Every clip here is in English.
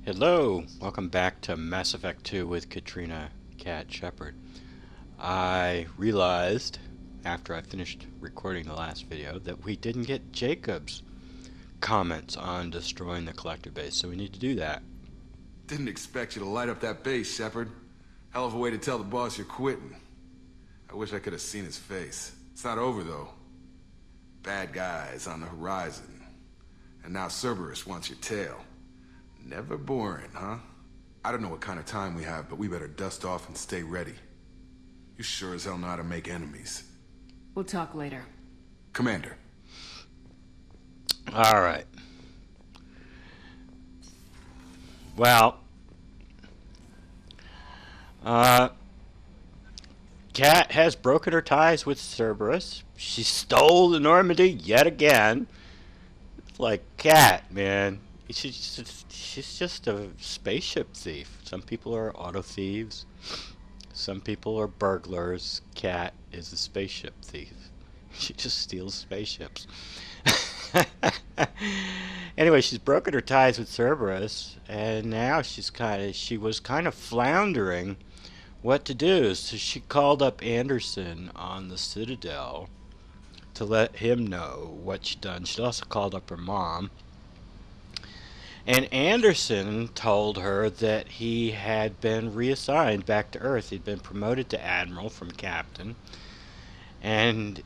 Hello, welcome back to Mass Effect 2 with Katrina Cat Shepard. I realized after I finished recording the last video that we didn't get Jacob's comments on destroying the collector base, so we need to do that. Didn't expect you to light up that base, Shepard. Hell of a way to tell the boss you're quitting. I wish I could have seen his face. It's not over, though. Bad guys on the horizon. And now Cerberus wants your tail. Never boring, huh? I don't know what kind of time we have, but we better dust off and stay ready. You sure as hell know how to make enemies. We'll talk later. Commander. Alright. Well, Cat has broken her ties with Cerberus. She stole the Normandy yet again. It's like, Cat, man. She's just a spaceship thief. Some people are auto thieves. Some people are burglars. Cat is a spaceship thief. She just steals spaceships. Anyway, she's broken her ties with Cerberus, and now she was kind of floundering what to do. So she called up Anderson on the Citadel to let him know what she'd done. She also called up her mom. And Anderson told her that he had been reassigned back to Earth. He'd been promoted to Admiral from Captain. And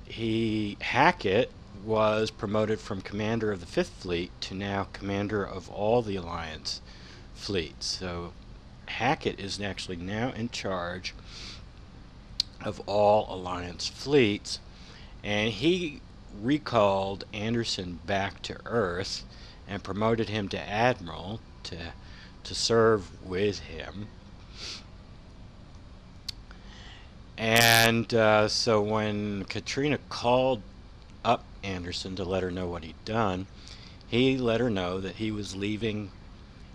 Hackett was promoted from Commander of the Fifth Fleet to now Commander of all the Alliance fleets. So Hackett is actually now in charge of all Alliance fleets. And he recalled Anderson back to Earth and promoted him to Admiral to serve with him. And so when Katrina called up Anderson to let her know what he'd done, he let her know that he was leaving.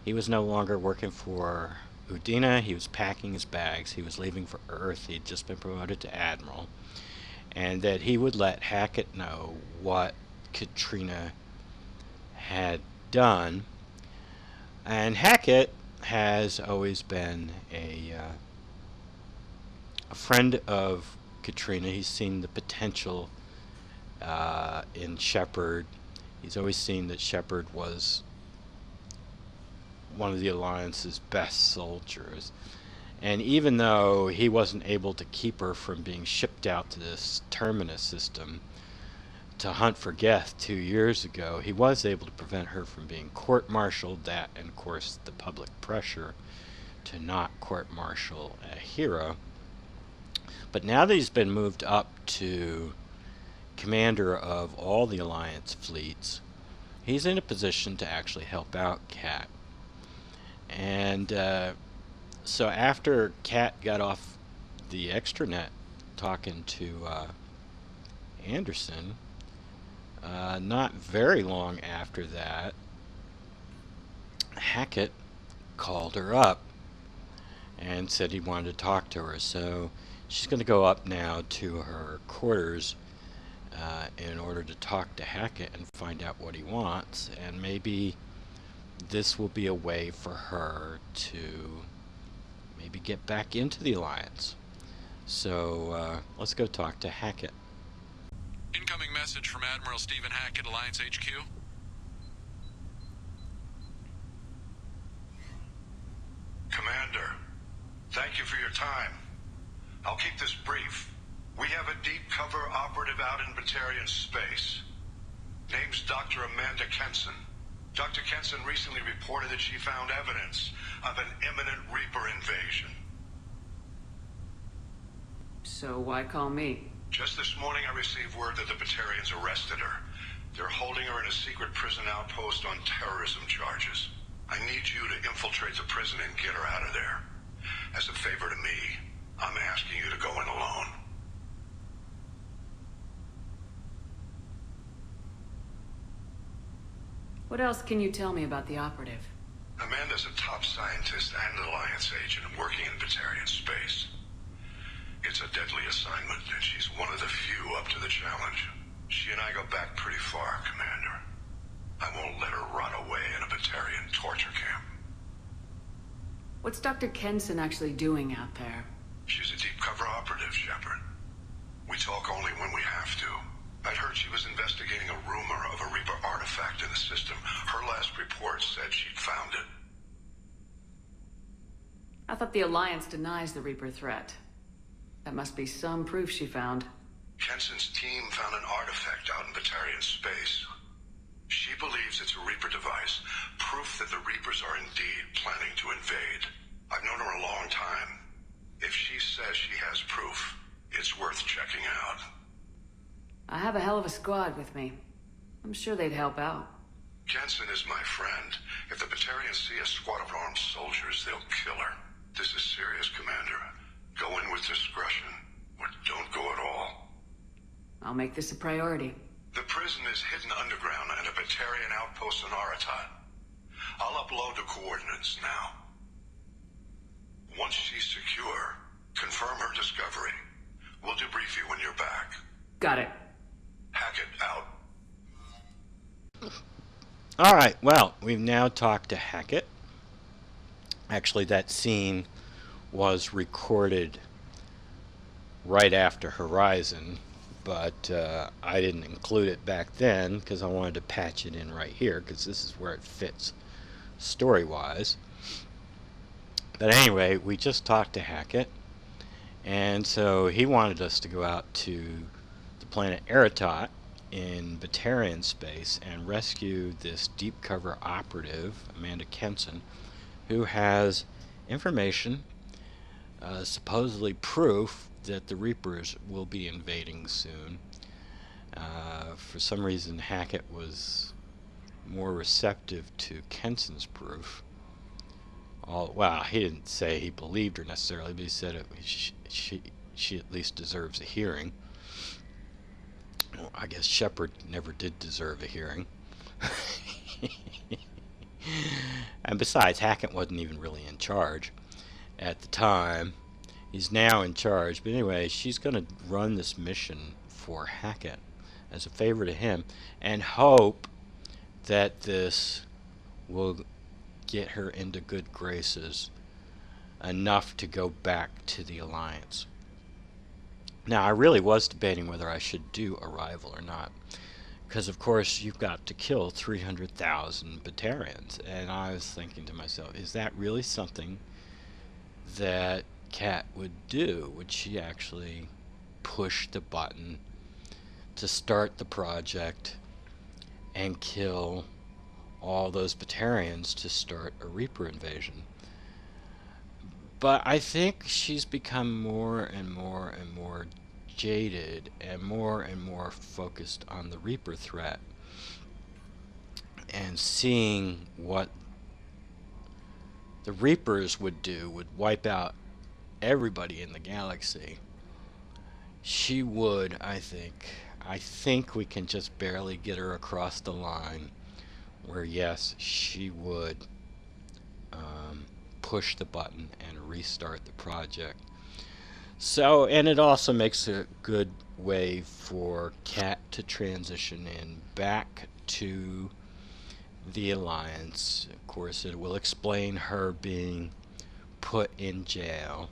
He was no longer working for Udina. He was packing his bags. He was leaving for Earth. He'd just been promoted to Admiral. And that he would let Hackett know what Katrina had done. And Hackett has always been a friend of Katrina. He's seen the potential in Shepard. He's always seen that Shepard was one of the Alliance's best soldiers. And even though he wasn't able to keep her from being shipped out to this Terminus system to hunt for Geth 2 years ago, he was able to prevent her from being court-martialed. That, and of course, the public pressure to not court-martial a hero. But now that he's been moved up to commander of all the Alliance fleets, he's in a position to actually help out Cat. And so after Cat got off the extranet talking to Anderson, not very long after that, Hackett called her up and said he wanted to talk to her. So she's going to go up now to her quarters in order to talk to Hackett and find out what he wants. And maybe this will be a way for her to maybe get back into the Alliance. So let's go talk to Hackett. Incoming message from Admiral Stephen Hackett, Alliance HQ. Commander, thank you for your time. I'll keep this brief. We have a deep cover operative out in Batarian space. Name's Dr. Amanda Kenson. Dr. Kenson recently reported that she found evidence of an imminent Reaper invasion. So why call me? Just this morning I received word that the Batarians arrested her. They're holding her in a secret prison outpost on terrorism charges. I need you to infiltrate the prison and get her out of there. As a favor to me, I'm asking you to go in alone. What else can you tell me about the operative? Amanda's a top scientist and an Alliance agent working in Batarian space. It's a deadly assignment, and she's one of the few up to the challenge. She and I go back pretty far, Commander. I won't let her rot away in a Batarian torture camp. What's Dr. Kenson actually doing out there? She's a deep cover operative, Shepard. We talk only when we have to. I'd heard she was investigating a rumor of a Reaper artifact in the system. Her last report said she'd found it. I thought the Alliance denies the Reaper threat. That must be some proof she found. Kenson's team found an artifact out in Batarian space. She believes it's a Reaper device, proof that the Reapers are indeed planning to invade. I've known her a long time. If she says she has proof, it's worth checking out. I have a hell of a squad with me. I'm sure they'd help out. Kenson is my friend. If the Batarians see a squad of armed soldiers, they'll kill her. This is serious, Commander. Go in with discretion, or don't go at all. I'll make this a priority. The prison is hidden underground at a Batarian outpost on Aratoht. I'll upload the coordinates now. Once she's secure, confirm her discovery. We'll debrief you when you're back. Got it. Hackett out. Alright, well, we've now talked to Hackett. Actually, that scene was recorded right after Horizon, but I didn't include it back then because I wanted to patch it in right here because this is where it fits story-wise. But anyway, we just talked to Hackett, and so he wanted us to go out to the planet Aratoht in Batarian space and rescue this deep cover operative, Amanda Kenson, who has information, supposedly proof, that the Reapers will be invading soon. For some reason, Hackett was more receptive to Kenson's proof. Well, he didn't say he believed her necessarily, but he said she at least deserves a hearing. Well, I guess Shepard never did deserve a hearing. And besides, Hackett wasn't even really in charge at the time. He's now in charge. But anyway, she's going to run this mission for Hackett as a favor to him and hope that this will get her into good graces enough to go back to the Alliance. Now, I really was debating whether I should do Arrival or not, because of course you've got to kill 300,000 Batarians, and I was thinking to myself, is that really something that Kat would do? Would she actually push the button to start the project and kill all those Batarians to start a Reaper invasion? But I think she's become more and more and more jaded and more focused on the Reaper threat, and seeing what the Reapers would do, would wipe out everybody in the galaxy. She would, I think we can just barely get her across the line where yes, she would push the button and restart the project. So, and it also makes a good way for Kat to transition in back to the Alliance. Of course, it will explain her being put in jail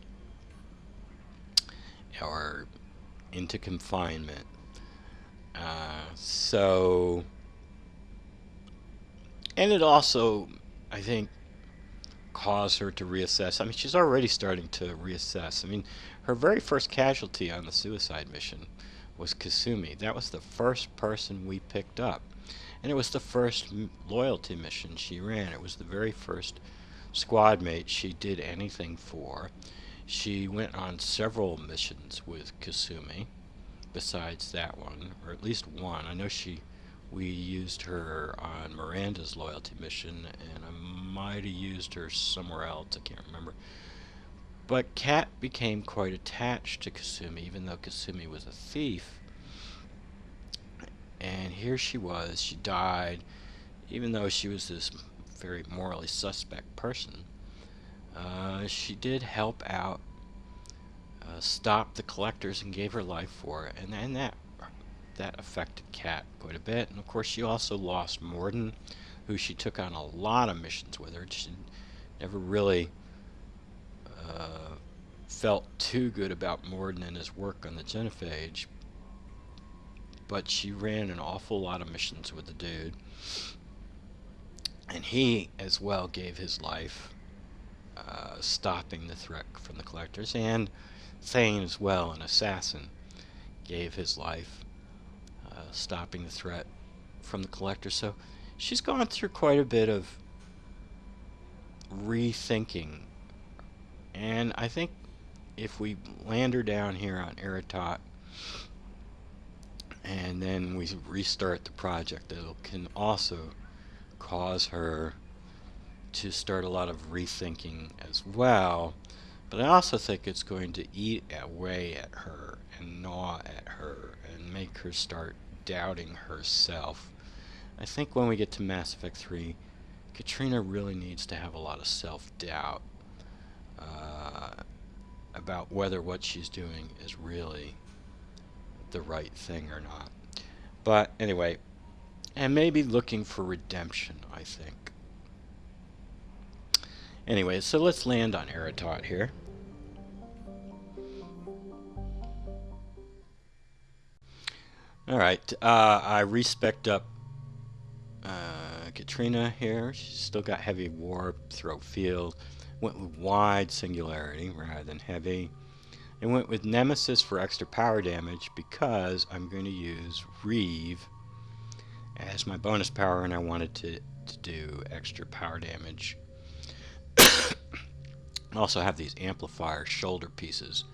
or into confinement. And it also, I think, cause her to reassess. I mean, she's already starting to reassess. I mean, her very first casualty on the suicide mission was Kasumi. That was the first person we picked up. And it was the first loyalty mission she ran. It was the very first squad mate she did anything for. She went on several missions with Kasumi besides that one, or at least one. I know we used her on Miranda's loyalty mission, and I might have used her somewhere else, I can't remember. But Kat became quite attached to Kasumi, even though Kasumi was a thief. And here she was, she died, even though she was this very morally suspect person. She did help out, stop the collectors, and gave her life for it, and that affected Kat quite a bit. And of course she also lost Morden, who she took on a lot of missions with her. She never really felt too good about Morden and his work on the genophage, but she ran an awful lot of missions with the dude, and he as well gave his life stopping the threat from the collectors, and Thane as well, an assassin, gave his life stopping the threat from the collectors. So she's gone through quite a bit of rethinking, and I think if we land her down here on Aratoht and then we restart the project, it can also cause her to start a lot of rethinking as well. But I also think it's going to eat away at her and gnaw at her and make her start doubting herself. I think when we get to Mass Effect 3, Katrina really needs to have a lot of self-doubt about whether what she's doing is really the right thing or not. But anyway, and maybe looking for redemption, I think. Anyway, so let's land on Aratoht here. Alright, I respec'd up Katrina here. She's still got heavy warp, throw field. Went with wide singularity rather than heavy. And went with Nemesis for extra power damage because I'm going to use Reeve as my bonus power, and I wanted to do extra power damage. I also have these amplifier shoulder pieces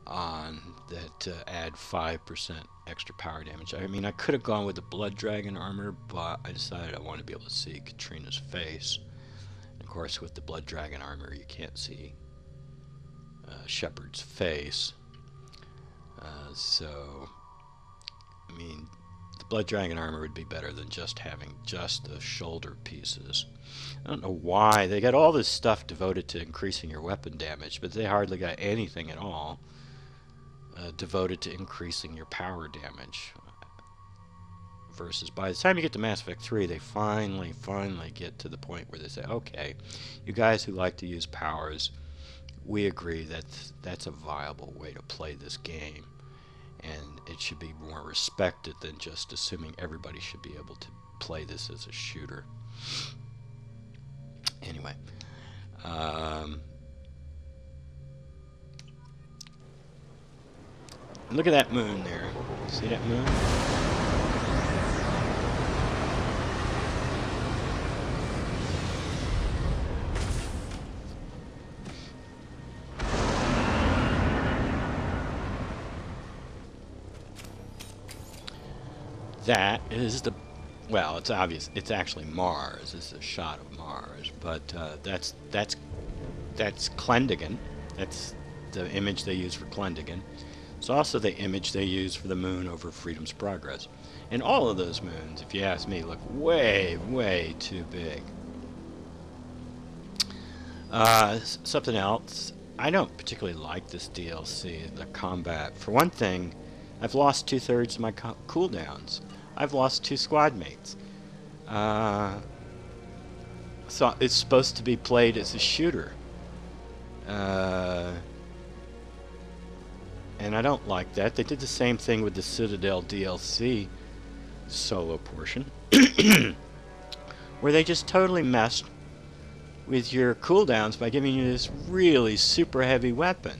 on that add 5% extra power damage. I mean, I could have gone with the Blood Dragon armor, but I decided I want to be able to see Katrina's face. And of course, with the Blood Dragon armor, you can't see Shepard's face. So, I mean, the Blood Dragon armor would be better than just having just the shoulder pieces. I don't know why. They got all this stuff devoted to increasing your weapon damage, but they hardly got anything at all devoted to increasing your power damage. Versus by the time you get to Mass Effect 3, they finally get to the point where they say, okay, you guys who like to use powers, we agree that that's a viable way to play this game, and it should be more respected than just assuming everybody should be able to play this as a shooter. Anyway, look at that moon there. See that moon? That is the, well, it's obvious. It's actually Mars. It's a shot of Mars, but that's Clendigan. That's the image they use for Clendigan. It's also the image they use for the moon over Freedom's Progress. And all of those moons, if you ask me, look way too big. Something else. I don't particularly like this DLC, the combat. For one thing, I've lost 2/3 of my cooldowns. I've lost 2 squad mates. So it's supposed to be played as a shooter. And I don't like that. They did the same thing with the Citadel DLC solo portion, where they just totally messed with your cooldowns by giving you this really super heavy weapon.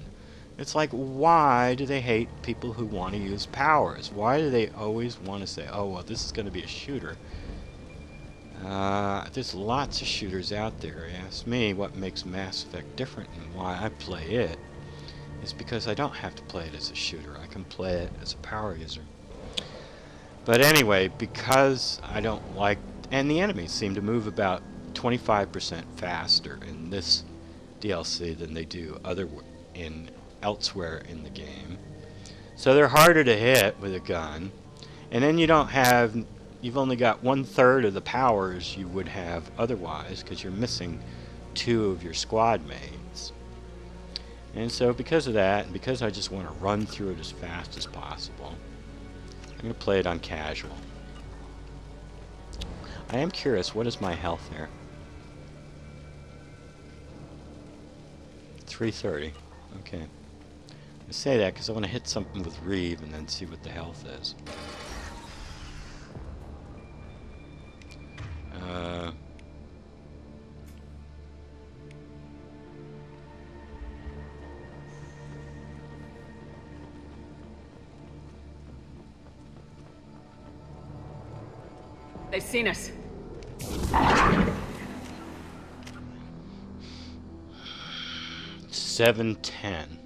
It's like, why do they hate people who want to use powers? Why do they always want to say, oh, well, this is going to be a shooter? There's lots of shooters out there. Ask me what makes Mass Effect different and why I play it. It's because I don't have to play it as a shooter. I can play it as a power user. But anyway, because I don't like... And the enemies seem to move about 25% faster in this DLC than they do elsewhere in the game. So they're harder to hit with a gun. And then you don't have... You've only got 1/3 of the powers you would have otherwise, because you're missing 2 of your squad mates. And so because of that, and because I just want to run through it as fast as possible, I'm going to play it on casual. I am curious, what is my health there? 3:30. Okay. I say that because I want to hit something with Reeve and then see what the health is. They've seen us. 7:10.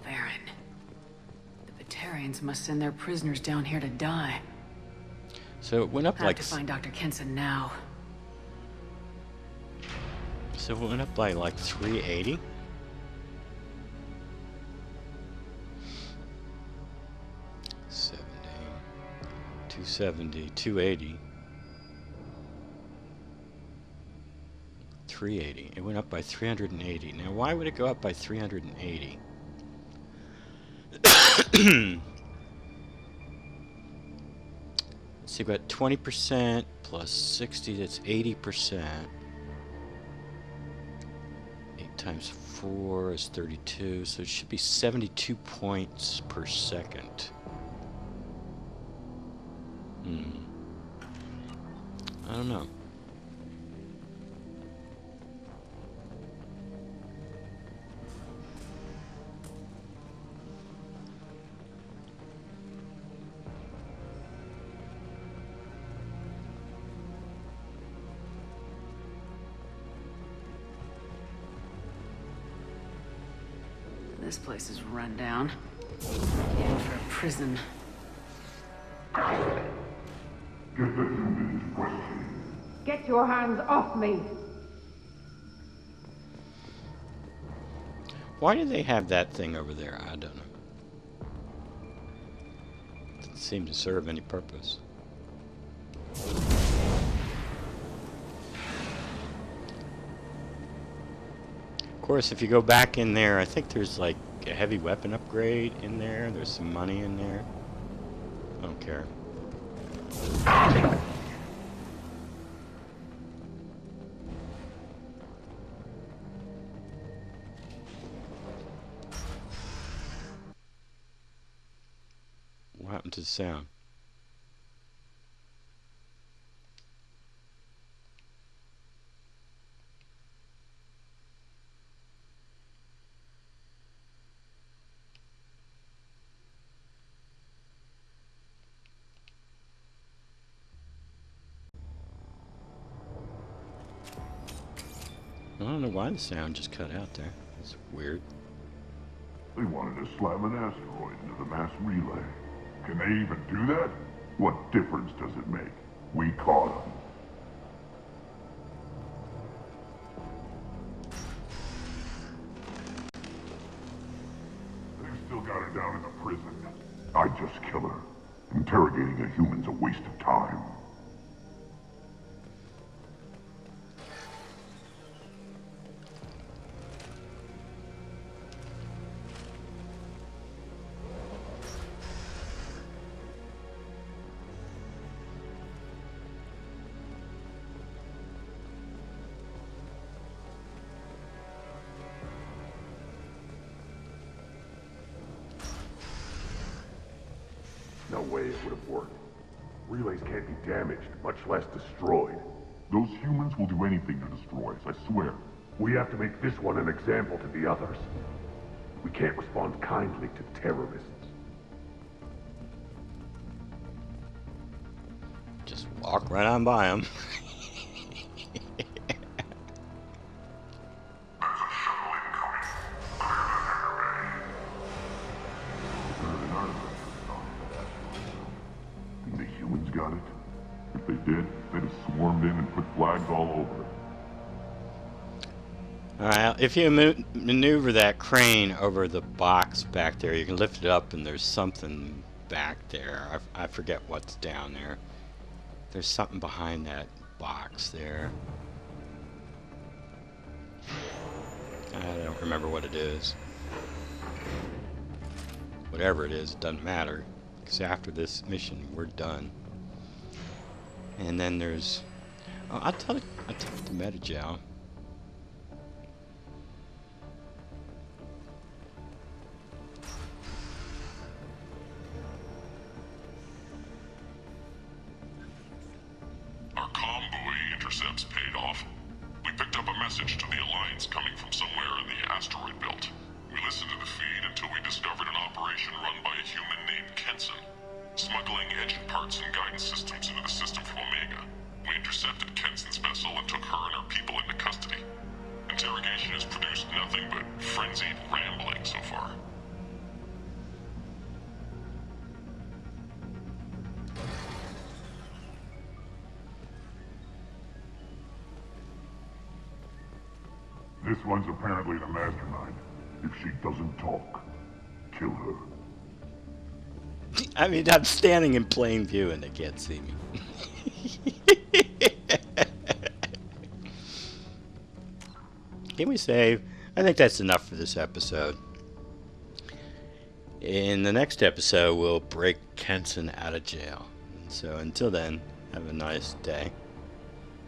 Baron. The Batarians must send their prisoners down here to die. So it went up I have like to find Dr. Kenson now. so it went up by like 380. Two 70, 280, 380. It went up by 380. Now, why would it go up by 380? So you've got 20% plus 60, that's 80%. 8 times 4 is 32, so it should be 72 points per second. I don't know. This place is run down. Aim for a prison. Get your hands off me! Why do they have that thing over there? I don't know. Doesn't seem to serve any purpose. Of course, if you go back in there, I think there's like a heavy weapon upgrade in there. There's some money in there. I don't care. What happened to the sound? I don't know why the sound just cut out there. It's weird. They wanted to slam an asteroid into the mass relay. Can they even do that? What difference does it make? We caught them. They've still got her down in the prison. I'd just kill her. Interrogating a human's a waste of time. No way it would have worked. Relays can't be damaged, much less destroyed. Those humans will do anything to destroy us, I swear. We have to make this one an example to the others. We can't respond kindly to terrorists. Just walk right on by them. The humans got it. If they did, they'd have swarmed in and put flags all over it. Alright, if you maneuver that crane over the box back there, you can lift it up and there's something back there. I forget what's down there. There's something behind that box there. I don't remember what it is. Whatever it is, it doesn't matter. Because after this mission, we're done. And then there's... Oh, I took the meta-gel. Our comm buoy intercepts paid off. We picked up a message to the Alliance coming from somewhere in the asteroid belt. We listened to the feed until we discovered an operation run by a human named Kenson, smuggling engine parts and guidance systems into the system from Omega. We intercepted Kenson's vessel and took her and her people into custody. Interrogation has produced nothing but frenzied rambling so far. This one's apparently the mastermind. If she doesn't talk, kill her. I mean, I'm standing in plain view and they can't see me. Can we save? I think that's enough for this episode. In the next episode, we'll break Kenson out of jail. So until then, have a nice day.